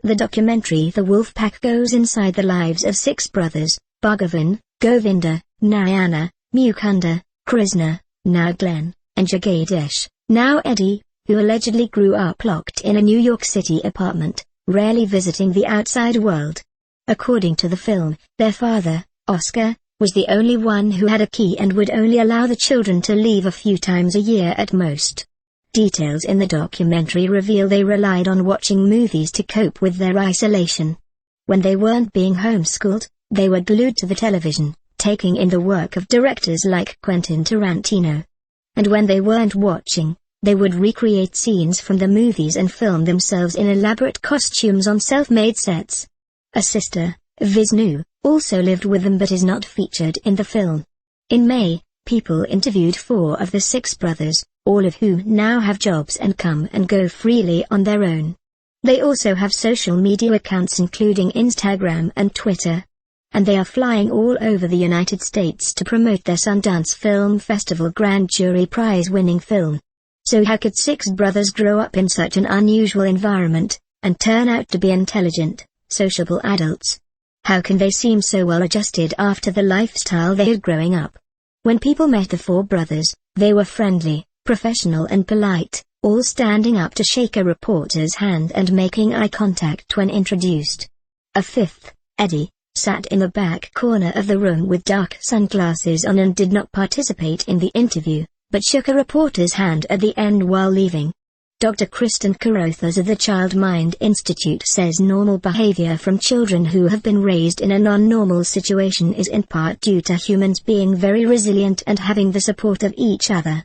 The documentary The Wolfpack goes inside the lives of 6 brothers, Bhagavan, Govinda, Narayana, Mukunda, Krishna, now Glenn, and Jagadish, now Eddie, who allegedly grew up locked in a New York City apartment, rarely visiting the outside world. According to the film, their father, Oscar, was the only one who had a key and would only allow the children to leave a few times a year at most. Details in the documentary reveal they relied on watching movies to cope with their isolation. When they weren't being homeschooled, they were glued to the television, taking in the work of directors like Quentin Tarantino. And when they weren't watching, they would recreate scenes from the movies and film themselves in elaborate costumes on self-made sets. A sister, Vishnu, also lived with them but is not featured in the film. In May, People interviewed 4 of the 6 brothers, all of whom now have jobs and come and go freely on their own. They also have social media accounts including Instagram and Twitter. And they are flying all over the United States to promote their Sundance Film Festival Grand Jury Prize-winning film. So how could 6 brothers grow up in such an unusual environment, and turn out to be intelligent, sociable adults? How can they seem so well-adjusted after the lifestyle they had growing up? When people met the 4 brothers, they were friendly, professional and polite, all standing up to shake a reporter's hand and making eye contact when introduced. A 5th, Eddie, sat in the back corner of the room with dark sunglasses on and did not participate in the interview, but shook a reporter's hand at the end while leaving. Dr. Kristen Carothers of the Child Mind Institute says normal behavior from children who have been raised in a non-normal situation is in part due to humans being very resilient and having the support of each other.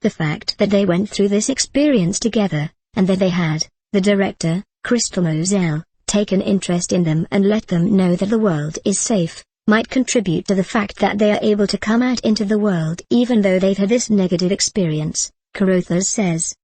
The fact that they went through this experience together, and that they had, the director, Crystal Moselle, taken interest in them and let them know that the world is safe, might contribute to the fact that they are able to come out into the world even though they've had this negative experience, Carothers says.